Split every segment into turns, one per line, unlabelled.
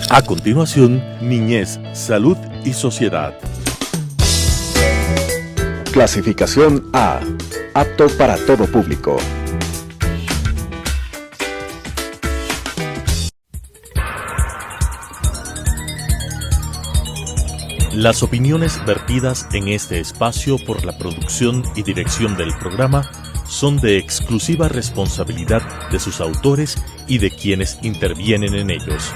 A continuación, Niñez, Salud y Sociedad.
Clasificación A. Apto para todo público.
Las opiniones vertidas en este espacio por la producción y dirección del programa son de exclusiva responsabilidad de sus autores y de quienes intervienen en ellos.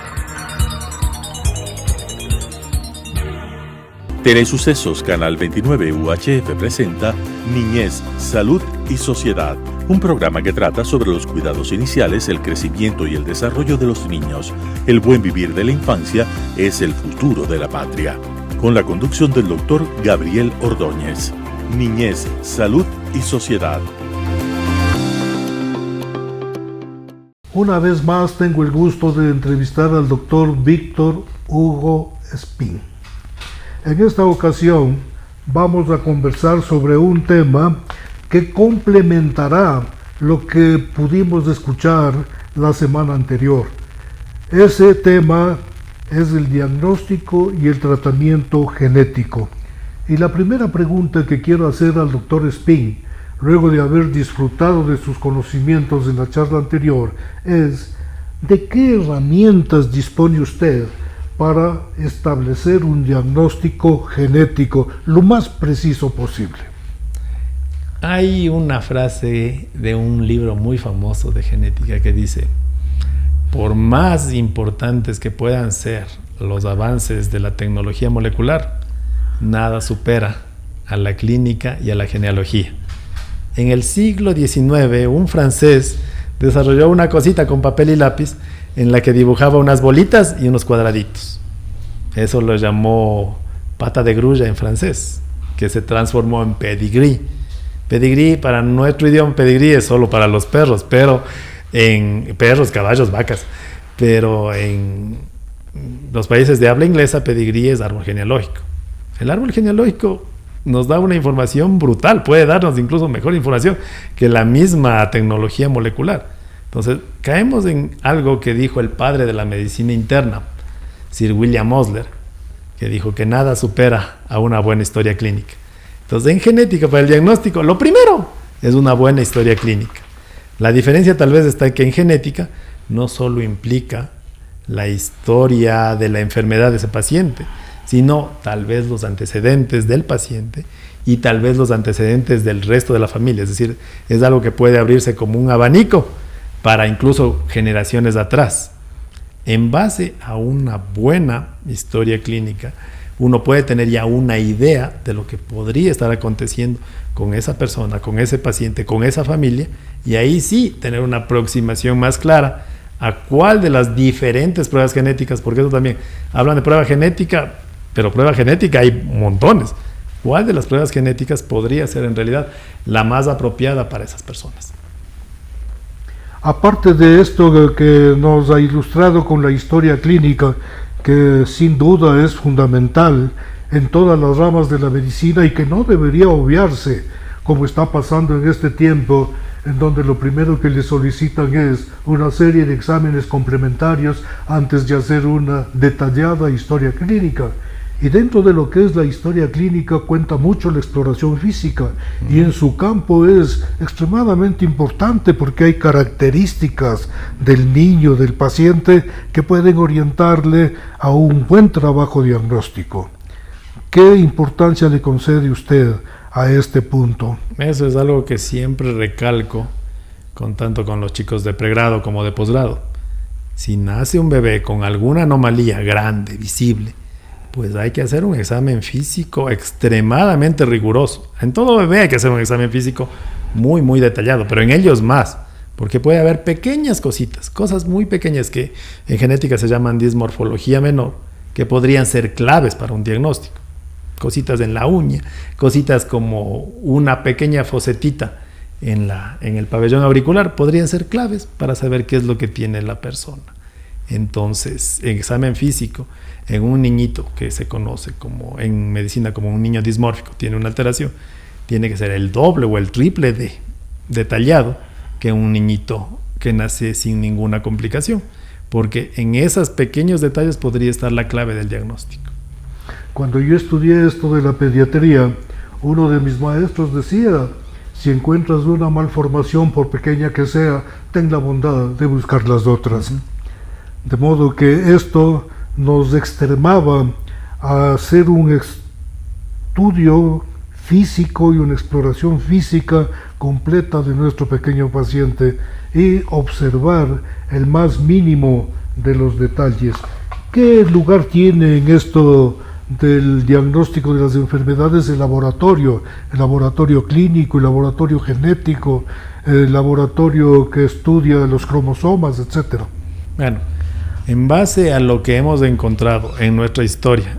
Telesucesos Canal 29 UHF presenta Niñez, Salud y Sociedad, un programa que trata sobre los cuidados iniciales, el crecimiento y el desarrollo de los niños. El buen vivir de la infancia es el futuro de la patria. Con la conducción del doctor Gabriel Ordóñez. Niñez, Salud y Sociedad.
Una vez más tengo el gusto de entrevistar al doctor Víctor Hugo Espín. En esta ocasión vamos a conversar sobre un tema que complementará lo que pudimos escuchar la semana anterior. Ese tema es el diagnóstico y el tratamiento genético. Y la primera pregunta que quiero hacer al doctor Espín, luego de haber disfrutado de sus conocimientos en la charla anterior, es: ¿de qué herramientas dispone usted para establecer un diagnóstico genético lo más preciso posible?
Hay una frase de un libro muy famoso de genética que dice: por más importantes que puedan ser los avances de la tecnología molecular, nada supera a la clínica y a la genealogía. En el siglo XIX, un francés desarrolló una cosita con papel y lápiz en la que dibujaba unas bolitas y unos cuadraditos. Eso lo llamó pata de grulla en francés, que se transformó en pedigrí. Pedigrí, para nuestro idioma, pedigrí es solo para los perros, pero en perros, caballos, vacas, pero en los países de habla inglesa, pedigrí es árbol genealógico. El árbol genealógico nos da una información brutal, puede darnos incluso mejor información que la misma tecnología molecular. Entonces, caemos en algo que dijo el padre de la medicina interna, Sir William Osler, que dijo que nada supera a una buena historia clínica. Entonces, en genética, para el diagnóstico, lo primero es una buena historia clínica. La diferencia tal vez está en que en genética no solo implica la historia de la enfermedad de ese paciente, sino tal vez los antecedentes del paciente y tal vez los antecedentes del resto de la familia. Es decir, es algo que puede abrirse como un abanico para incluso generaciones atrás. En base a una buena historia clínica, uno puede tener ya una idea de lo que podría estar aconteciendo con esa persona, con ese paciente, con esa familia, y ahí sí tener una aproximación más clara a cuál de las diferentes pruebas genéticas, porque eso también, hablan de prueba genética, pero prueba genética hay montones. ¿Cuál de las pruebas genéticas podría ser en realidad la más apropiada para esas personas?
Aparte de esto que nos ha ilustrado con la historia clínica, que sin duda es fundamental en todas las ramas de la medicina y que no debería obviarse, como está pasando en este tiempo, en donde lo primero que le solicitan es una serie de exámenes complementarios antes de hacer una detallada historia clínica. Y dentro de lo que es la historia clínica cuenta mucho la exploración física, y en su campo es extremadamente importante porque hay características del niño, del paciente, que pueden orientarle a un buen trabajo diagnóstico. ¿Qué importancia le concede usted a este punto?
Eso es algo que siempre recalco, tanto con los chicos de pregrado como de posgrado. Si nace un bebé con alguna anomalía grande, visible, pues hay que hacer un examen físico extremadamente riguroso. En todo bebé hay que hacer un examen físico muy, muy detallado, pero en ellos más, porque puede haber pequeñas cositas, cosas muy pequeñas que en genética se llaman dismorfología menor, que podrían ser claves para un diagnóstico. Cositas en la uña, cositas como una pequeña fosetita en el pabellón auricular, podrían ser claves para saber qué es lo que tiene la persona. Entonces, en examen físico, en un niñito que se conoce como en medicina como un niño dismórfico, tiene una alteración, tiene que ser el doble o el triple de detallado que un niñito que nace sin ninguna complicación. porque en esos pequeños detalles podría estar la clave del diagnóstico.
Cuando yo estudié esto de la pediatría, uno de mis maestros decía: si encuentras una malformación, por pequeña que sea, ten la bondad de buscar las otras. De modo que esto nos extremaba a hacer un estudio físico y una exploración física completa de nuestro pequeño paciente y observar el más mínimo de los detalles. ¿Qué lugar tiene en esto del diagnóstico de las enfermedades el laboratorio clínico, el laboratorio genético, el laboratorio que estudia los cromosomas, etcétera?
Bueno, en base a lo que hemos encontrado en nuestra historia,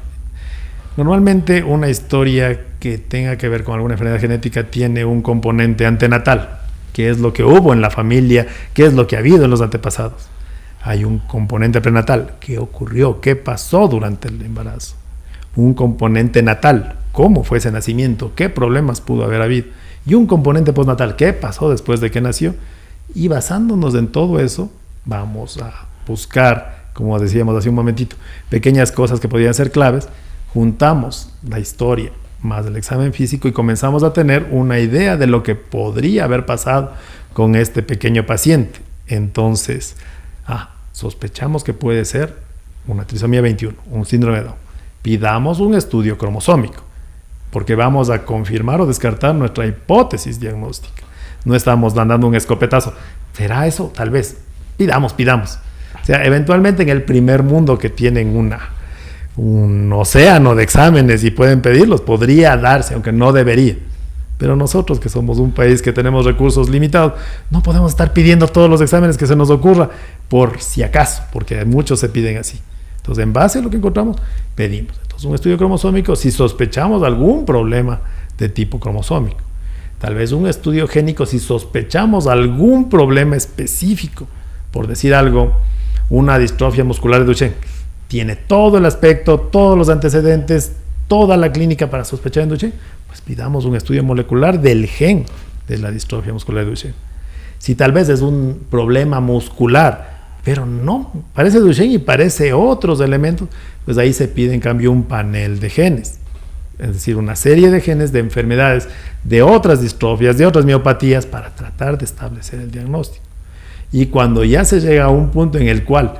normalmente una historia que tenga que ver con alguna enfermedad genética tiene un componente antenatal, que es lo que hubo en la familia, que es lo que ha habido en los antepasados. Hay un componente prenatal, qué ocurrió, qué pasó durante el embarazo. Un componente natal, cómo fue ese nacimiento, qué problemas pudo haber habido. Y un componente postnatal, qué pasó después de que nació. Y basándonos en todo eso, vamos a buscar, como decíamos hace un momentito, pequeñas cosas que podrían ser claves. Juntamos la historia más el examen físico y comenzamos a tener una idea de lo que podría haber pasado con este pequeño paciente. Entonces, sospechamos que puede ser una trisomía 21, un síndrome de Down. Pidamos un estudio cromosómico, porque vamos a confirmar o descartar nuestra hipótesis diagnóstica. No estamos dando un escopetazo. ¿Será eso? Tal vez. Pidamos. O sea, eventualmente en el primer mundo que tienen un océano de exámenes y pueden pedirlos, podría darse, aunque no debería. Pero nosotros, que somos un país que tenemos recursos limitados, no podemos estar pidiendo todos los exámenes que se nos ocurra, por si acaso, porque muchos se piden así. Entonces, en base a lo que encontramos, pedimos. Entonces, un estudio cromosómico si sospechamos algún problema de tipo cromosómico. Tal vez un estudio génico si sospechamos algún problema específico. Por decir algo, una distrofia muscular de Duchenne. Tiene todo el aspecto, todos los antecedentes, toda la clínica para sospechar en Duchenne. Pues pidamos un estudio molecular del gen de la distrofia muscular de Duchenne. Si tal vez es un problema muscular, pero no, parece Duchenne y parece otros elementos, pues ahí se pide en cambio un panel de genes, es decir, una serie de genes de enfermedades, de otras distrofias, de otras miopatías, para tratar de establecer el diagnóstico. Y cuando ya se llega a un punto en el cual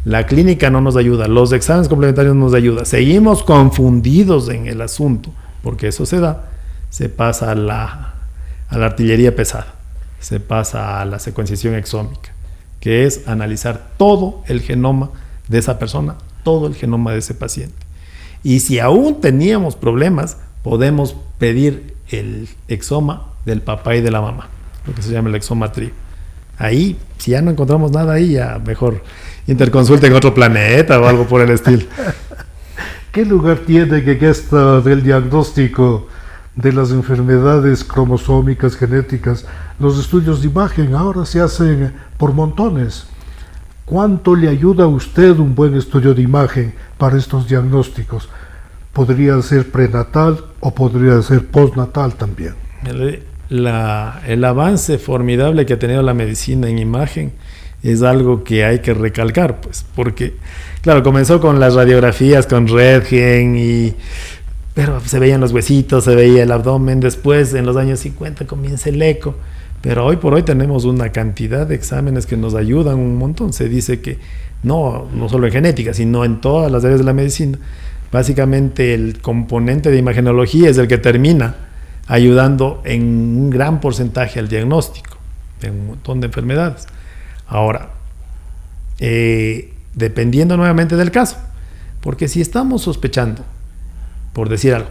la clínica no nos ayuda, los exámenes complementarios no nos ayudan, seguimos confundidos en el asunto, porque eso se da, se pasa a la artillería pesada, se pasa a la secuenciación exómica, que es analizar todo el genoma de esa persona, todo el genoma de ese paciente. Y si aún teníamos problemas, podemos pedir el exoma del papá y de la mamá, lo que se llama el exoma trío. Ahí, si ya no encontramos nada ahí, ya mejor interconsulta en otro planeta o algo por el estilo.
¿Qué lugar tiene que esto del diagnóstico de las enfermedades cromosómicas, genéticas? Los estudios de imagen ahora se hacen por montones. ¿Cuánto le ayuda a usted un buen estudio de imagen para estos diagnósticos? ¿Podría ser prenatal o podría ser postnatal también?
El avance formidable que ha tenido la medicina en imagen es algo que hay que recalcar, pues, porque, claro, comenzó con las radiografías, con Röntgen, pero se veían los huesitos, se veía el abdomen. Después, en los años 50, comienza el eco. Pero hoy por hoy tenemos una cantidad de exámenes que nos ayudan un montón. Se dice que no solo en genética, sino en todas las áreas de la medicina. Básicamente el componente de imagenología es el que termina ayudando en un gran porcentaje al diagnóstico de un montón de enfermedades. Ahora, dependiendo nuevamente del caso, porque si estamos sospechando, por decir algo,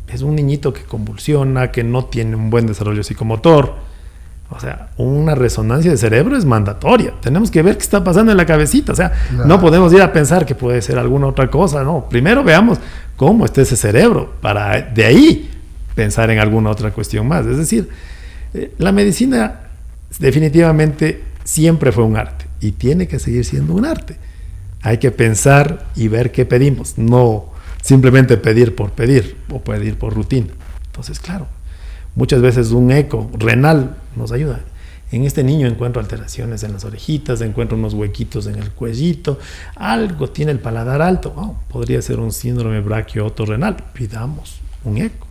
es un niñito que convulsiona, que no tiene un buen desarrollo psicomotor, o sea, una resonancia de cerebro es mandatoria. Tenemos que ver qué está pasando en la cabecita. O sea, no podemos ir a pensar que puede ser alguna otra cosa. No, primero veamos cómo está ese cerebro para de ahí pensar en alguna otra cuestión más. Es decir, la medicina definitivamente siempre fue un arte y tiene que seguir siendo un arte. Hay que pensar y ver qué pedimos, no simplemente pedir por pedir o pedir por rutina. Entonces, claro, muchas veces un eco renal nos ayuda. en este niño encuentro alteraciones en las orejitas, encuentro unos huequitos en el cuellito, algo tiene el paladar alto, podría ser un síndrome braquio-otorrenal, pidamos un eco.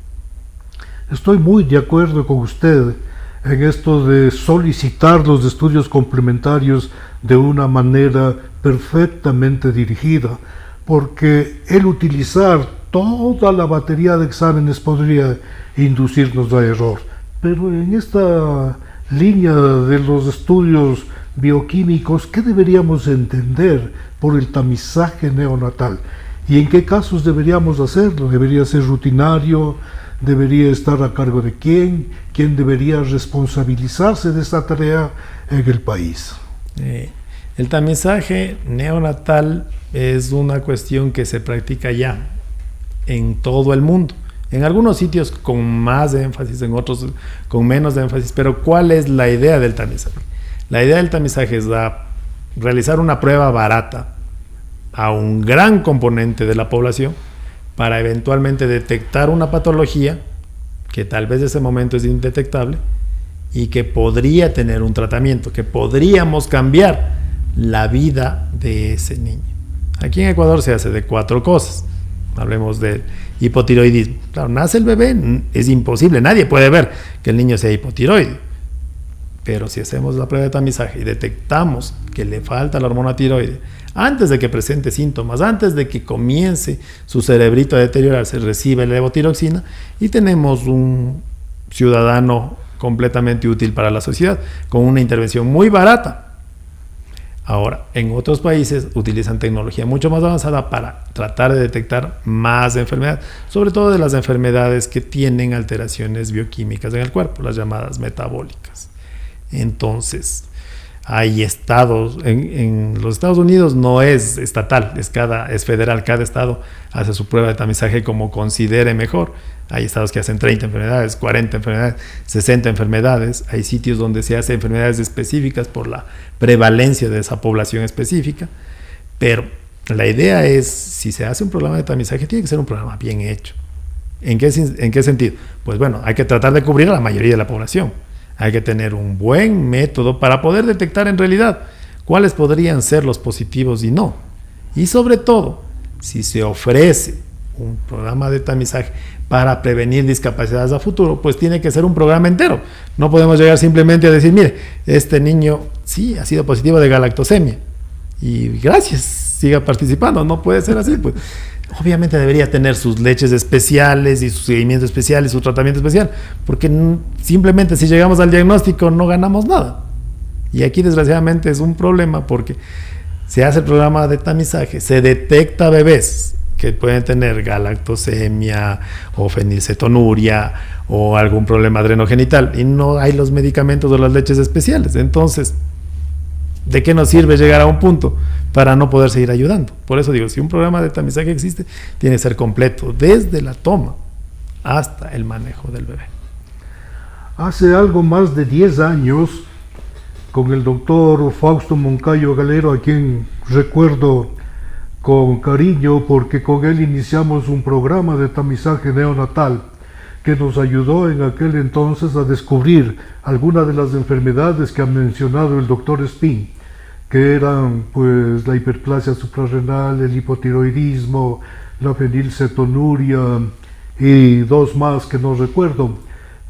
Estoy muy de acuerdo con usted en esto de solicitar los estudios complementarios de una manera perfectamente dirigida, porque el utilizar toda la batería de exámenes podría inducirnos a error. Pero en esta línea de los estudios bioquímicos, ¿qué deberíamos entender por el tamizaje neonatal? ¿Y en qué casos deberíamos hacerlo? ¿Debería ser rutinario? ¿Debería estar a cargo de quién? ¿Quién debería responsabilizarse de esta tarea en el país?
El tamizaje neonatal es una cuestión que se practica ya en todo el mundo. En algunos sitios con más énfasis, en otros con menos énfasis. Pero ¿cuál es la idea del tamizaje? La idea del tamizaje es realizar una prueba barata a un gran componente de la población para eventualmente detectar una patología que tal vez en ese momento es indetectable y que podría tener un tratamiento, que podríamos cambiar la vida de ese niño. Aquí en Ecuador se hace de 4 cosas. Hablemos de hipotiroidismo. Claro, nace el bebé, es imposible, nadie puede ver que el niño sea hipotiroide. Pero si hacemos la prueba de tamizaje y detectamos que le falta la hormona tiroide, antes de que presente síntomas, antes de que comience su cerebrito a deteriorarse, recibe la levotiroxina y tenemos un ciudadano completamente útil para la sociedad, con una intervención muy barata. Ahora, en otros países utilizan tecnología mucho más avanzada para tratar de detectar más enfermedades, sobre todo de las enfermedades que tienen alteraciones bioquímicas en el cuerpo, las llamadas metabólicas. Entonces, hay estados, en los Estados Unidos no es estatal, es federal, cada estado hace su prueba de tamizaje como considere mejor. Hay estados que hacen 30 enfermedades, 40 enfermedades, 60 enfermedades. Hay sitios donde se hace enfermedades específicas por la prevalencia de esa población específica. Pero la idea es, si se hace un programa de tamizaje, tiene que ser un programa bien hecho. ¿En qué sentido? Pues bueno, hay que tratar de cubrir a la mayoría de la población. Hay que tener un buen método para poder detectar en realidad cuáles podrían ser los positivos y no. Y sobre todo, si se ofrece un programa de tamizaje para prevenir discapacidades a futuro, pues tiene que ser un programa entero. No podemos llegar simplemente a decir, mire, este niño sí ha sido positivo de galactosemia y gracias, siga participando. No puede ser así, pues. Obviamente debería tener sus leches especiales y su seguimiento especial y su tratamiento especial, porque simplemente si llegamos al diagnóstico no ganamos nada. Y aquí desgraciadamente es un problema porque se hace el programa de tamizaje, se detecta bebés que pueden tener galactosemia o fenilcetonuria o algún problema adrenogenital y no hay los medicamentos o las leches especiales. Entonces, ¿de qué nos sirve llegar a un punto para no poder seguir ayudando? Por eso digo, si un programa de tamizaje existe, tiene que ser completo, desde la toma hasta el manejo del bebé.
Hace algo más de 10 años, con el doctor Fausto Moncayo Galero, a quien recuerdo con cariño porque con él iniciamos un programa de tamizaje neonatal que nos ayudó en aquel entonces a descubrir algunas de las enfermedades que ha mencionado el doctor Espín, que eran pues la hiperplasia suprarrenal, el hipotiroidismo, la fenilcetonuria y 2 más que no recuerdo.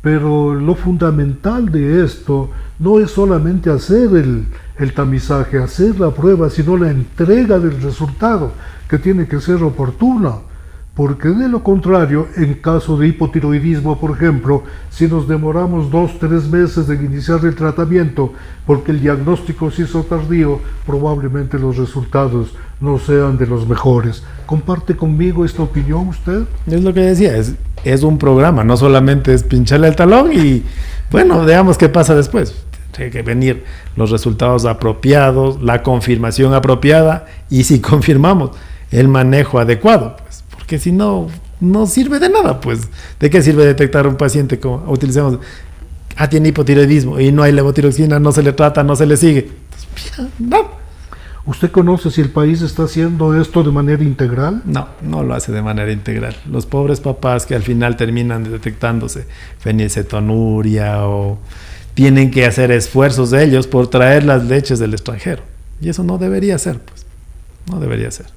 Pero lo fundamental de esto no es solamente hacer el tamizaje, hacer la prueba, sino la entrega del resultado, que tiene que ser oportuna. Porque de lo contrario, en caso de hipotiroidismo, por ejemplo, si nos demoramos 2-3 meses en iniciar el tratamiento, porque el diagnóstico se hizo tardío, probablemente los resultados no sean de los mejores. ¿Comparte conmigo esta opinión usted?
Es lo que decía, es un programa, no solamente es pincharle el talón y, bueno, veamos qué pasa después. Tiene que venir los resultados apropiados, la confirmación apropiada y si confirmamos, el manejo adecuado. Que si no, no sirve de nada, pues. ¿De qué sirve detectar a un paciente como utilicemos, tiene hipotiroidismo y no hay levotiroxina, no se le trata, no se le sigue? Entonces, no.
¿Usted conoce si el país está haciendo esto de manera integral?
No, no lo hace de manera integral. Los pobres papás que al final terminan detectándose fenilcetonuria o tienen que hacer esfuerzos de ellos por traer las leches del extranjero. Y eso no debería ser, pues. No debería ser.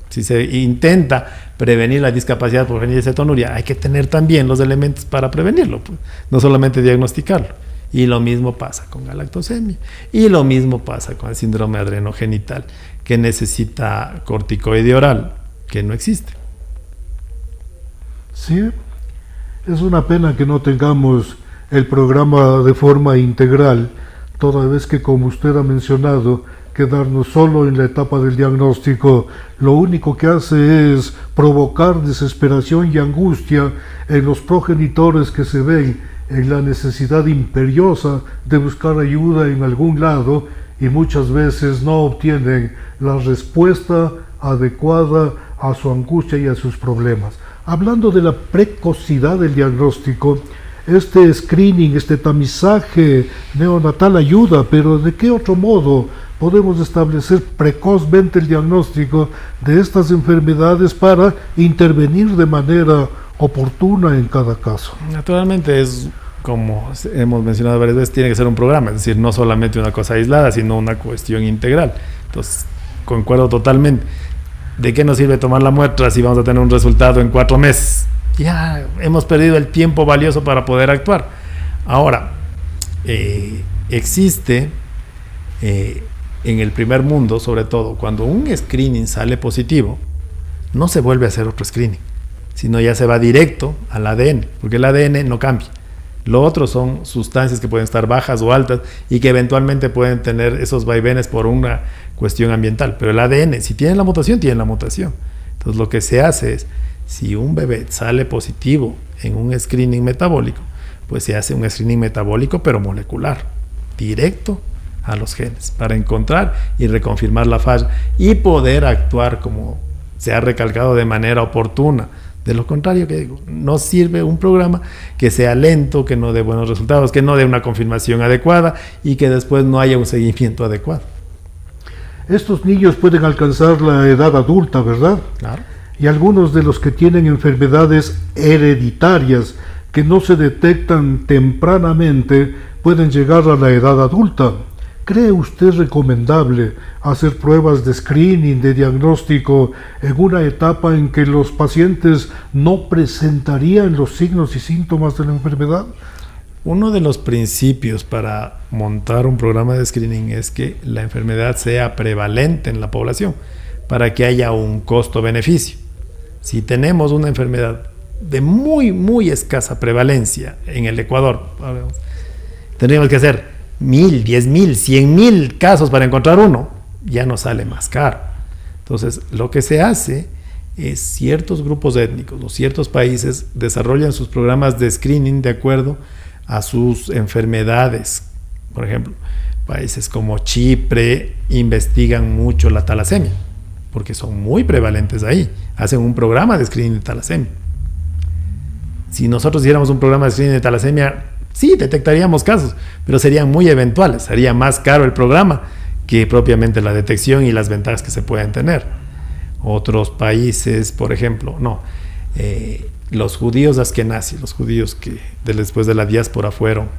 Si se intenta prevenir la discapacidad por fenilcetonuria, hay que tener también los elementos para prevenirlo, pues. No solamente diagnosticarlo. Y lo mismo pasa con galactosemia. Y lo mismo pasa con el síndrome adrenogenital, que necesita corticoide oral, que no existe.
Sí, es una pena que no tengamos el programa de forma integral, toda vez que, como usted ha mencionado, quedarnos solo en la etapa del diagnóstico, lo único que hace es provocar desesperación y angustia en los progenitores que se ven en la necesidad imperiosa de buscar ayuda en algún lado y muchas veces no obtienen la respuesta adecuada a su angustia y a sus problemas. Hablando de la precocidad del diagnóstico, este screening, este tamizaje neonatal ayuda, pero ¿de qué otro modo podemos establecer precozmente el diagnóstico de estas enfermedades para intervenir de manera oportuna en cada caso?
Naturalmente es, como hemos mencionado varias veces, tiene que ser un programa, es decir, no solamente una cosa aislada, sino una cuestión integral. Entonces, concuerdo totalmente. ¿De qué nos sirve tomar la muestra si vamos a tener un resultado en 4 meses? Ya hemos perdido el tiempo valioso para poder actuar. Ahora, existe en el primer mundo, sobre todo, cuando un screening sale positivo, no se vuelve a hacer otro screening, sino ya se va directo al ADN, porque el ADN no cambia. Lo otro son sustancias que pueden estar bajas o altas y que eventualmente pueden tener esos vaivenes por una cuestión ambiental. Pero el ADN, si tiene la mutación, tiene la mutación. Entonces lo que se hace es, si un bebé sale positivo en un screening metabólico, pues se hace un screening metabólico pero molecular, directo a los genes, para encontrar y reconfirmar la falla y poder actuar, como se ha recalcado, de manera oportuna. De lo contrario, que digo, no sirve un programa que sea lento, que no dé buenos resultados, que no dé una confirmación adecuada y que después no haya un seguimiento adecuado.
Estos niños pueden alcanzar la edad adulta, ¿verdad?
Claro.
Y algunos de los que tienen enfermedades hereditarias que no se detectan tempranamente pueden llegar a la edad adulta. ¿Cree usted recomendable hacer pruebas de screening, de diagnóstico, en una etapa en que los pacientes no presentarían los signos y síntomas de la enfermedad?
Uno de los principios para montar un programa de screening es que la enfermedad sea prevalente en la población, para que haya un costo-beneficio. Si tenemos una enfermedad de muy, muy escasa prevalencia en el Ecuador, tendríamos que hacer 1,000, 10,000, 100,000 casos para encontrar uno, ya nos sale más caro. Entonces, lo que se hace es, ciertos grupos étnicos o ciertos países desarrollan sus programas de screening de acuerdo a sus enfermedades. Por ejemplo, países como Chipre investigan mucho la talasemia, porque son muy prevalentes ahí. Hacen un programa de screening de talasemia. Si nosotros hiciéramos un programa de screening de talasemia, sí, detectaríamos casos, pero serían muy eventuales. Sería más caro el programa que propiamente la detección y las ventajas que se pueden tener. Otros países, por ejemplo, los judíos askenazí, los judíos que después de la diáspora fueron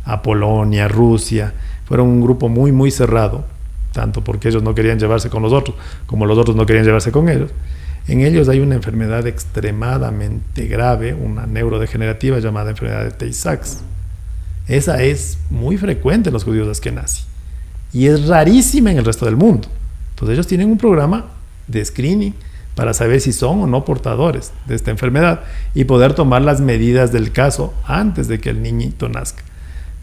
a Polonia, Rusia, fueron un grupo muy, muy cerrado, tanto porque ellos no querían llevarse con los otros, como los otros no querían llevarse con ellos. En ellos hay una enfermedad extremadamente grave, una neurodegenerativa llamada enfermedad de Tay-Sachs. Esa es muy frecuente en los judíos askenazí y es rarísima en el resto del mundo. Entonces ellos tienen un programa de screening para saber si son o no portadores de esta enfermedad y poder tomar las medidas del caso antes de que el niñito nazca.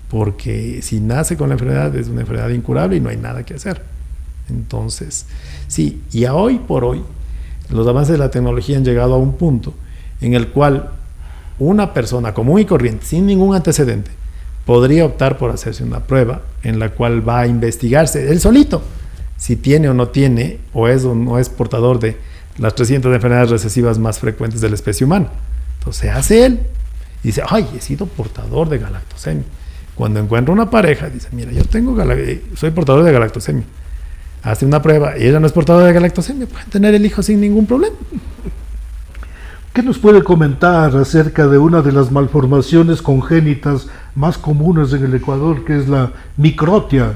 Porque si nace con la enfermedad, es una enfermedad incurable y no hay nada que hacer. Entonces, sí, y a hoy por hoy, los avances de la tecnología han llegado a un punto en el cual una persona común y corriente, sin ningún antecedente, podría optar por hacerse una prueba en la cual va a investigarse él solito si tiene o no tiene, o es o no es portador de las 300 enfermedades recesivas más frecuentes de la especie humana. Entonces se hace él y dice, ay, he sido portador de galactosemia. Cuando encuentra una pareja, dice, mira, yo soy portador de galactosemia. Hace una prueba y ella no es portadora de galactosemia, pueden tener el hijo sin ningún problema.
¿Qué nos puede comentar acerca de una de las malformaciones congénitas más comunes en el Ecuador, que es la microtia?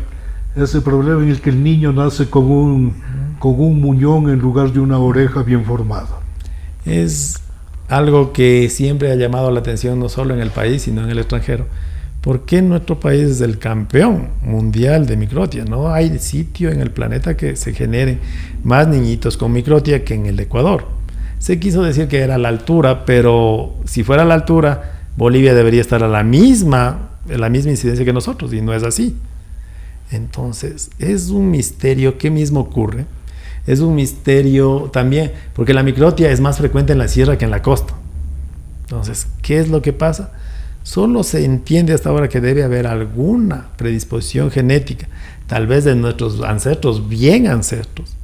Ese problema en el que el niño nace con un muñón en lugar de una oreja bien formada.
Es algo que siempre ha llamado la atención no solo en el país, sino en el extranjero. ¿Por qué nuestro país es el campeón mundial de microtia? No hay sitio en el planeta que se generen más niñitos con microtia que en el Ecuador. Se quiso decir que era la altura, pero si fuera la altura, Bolivia debería estar a la misma incidencia que nosotros, y no es así. Entonces, es un misterio qué mismo ocurre. Es un misterio también, porque la microtia es más frecuente en la sierra que en la costa. Entonces, ¿qué es lo que pasa? Solo se entiende hasta ahora que debe haber alguna predisposición genética, tal vez de nuestros ancestros, bien ancestros,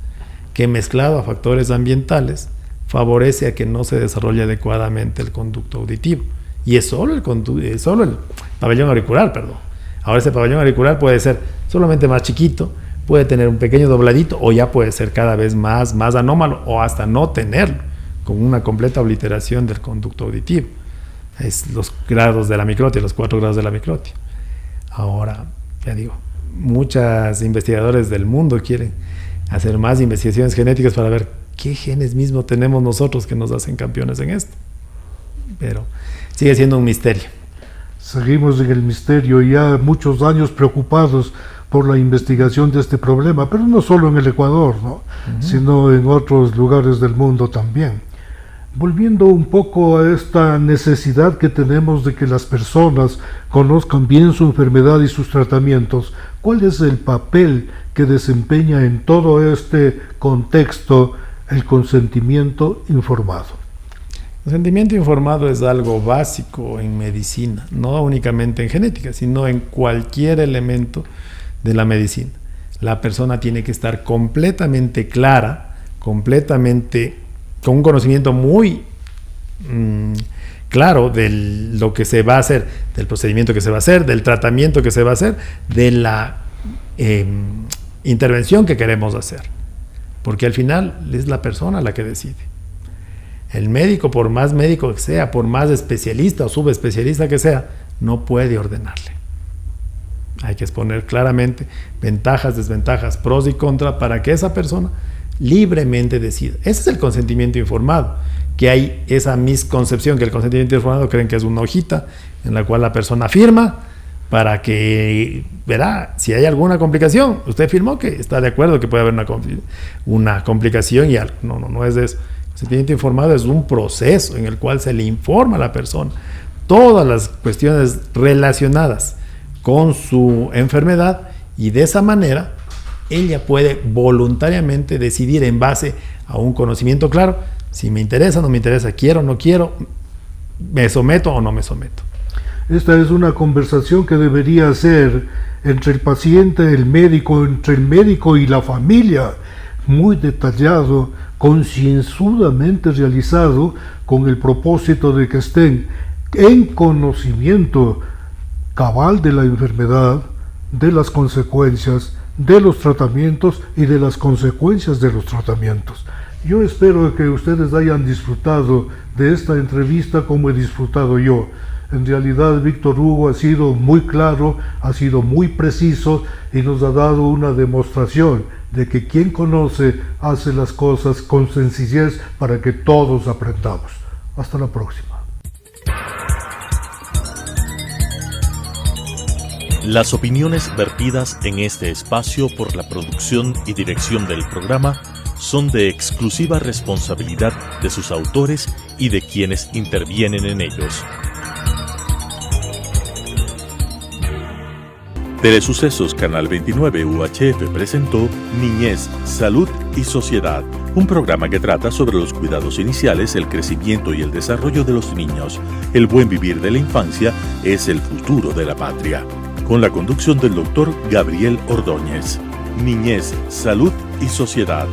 que mezclado a factores ambientales, favorece a que no se desarrolle adecuadamente el conducto auditivo. Y es solo el pabellón auricular, perdón. Ahora ese pabellón auricular puede ser solamente más chiquito, puede tener un pequeño dobladito, o ya puede ser cada vez más anómalo, o hasta no tenerlo, con una completa obliteración del conducto auditivo. Es los grados de la microtia, los 4 grados de la microtia. Ahora, ya digo, muchos investigadores del mundo quieren hacer más investigaciones genéticas para ver qué genes mismos tenemos nosotros que nos hacen campeones en esto. Pero sigue siendo un misterio.
Seguimos en el misterio, ya muchos años preocupados por la investigación de este problema, pero no solo en el Ecuador, ¿no? Sino en otros lugares del mundo también. Volviendo un poco a esta necesidad que tenemos de que las personas conozcan bien su enfermedad y sus tratamientos, ¿cuál es el papel que desempeña en todo este contexto el consentimiento informado?
El consentimiento informado es algo básico en medicina, no únicamente en genética, sino en cualquier elemento de la medicina. La persona tiene que estar completamente clara, con un conocimiento muy claro de lo que se va a hacer, del procedimiento que se va a hacer, del tratamiento que se va a hacer, de la intervención que queremos hacer. Porque al final es la persona la que decide. El médico, por más médico que sea, por más especialista o subespecialista que sea, no puede ordenarle. Hay que exponer claramente ventajas, desventajas, pros y contras para que esa persona libremente decida. Ese es el consentimiento informado, que hay esa misconcepción que el consentimiento informado creen que es una hojita en la cual la persona firma para que verá si hay alguna complicación. Usted firmó que está de acuerdo que puede haber una complicación y algo. No es de eso. El consentimiento informado es un proceso en el cual se le informa a la persona todas las cuestiones relacionadas con su enfermedad, y de esa manera ella puede voluntariamente decidir en base a un conocimiento claro si me interesa o no me interesa, quiero o no quiero, me someto o no me someto.
Esta es una conversación que debería ser entre el paciente, entre el médico y la familia, muy detallado, concienzudamente realizado, con el propósito de que estén en conocimiento cabal de la enfermedad, de las consecuencias, de los tratamientos y de las consecuencias de los tratamientos. Yo espero que ustedes hayan disfrutado de esta entrevista como he disfrutado yo. En realidad, Víctor Hugo ha sido muy claro, ha sido muy preciso y nos ha dado una demostración de que quien conoce hace las cosas con sencillez para que todos aprendamos. Hasta la próxima.
Las opiniones vertidas en este espacio por la producción y dirección del programa son de exclusiva responsabilidad de sus autores y de quienes intervienen en ellos. Telesucesos Canal 29 UHF presentó Niñez, Salud y Sociedad, un programa que trata sobre los cuidados iniciales, el crecimiento y el desarrollo de los niños. El buen vivir de la infancia es el futuro de la patria. Con la conducción del doctor Gabriel Ordóñez. Niñez, Salud y Sociedad.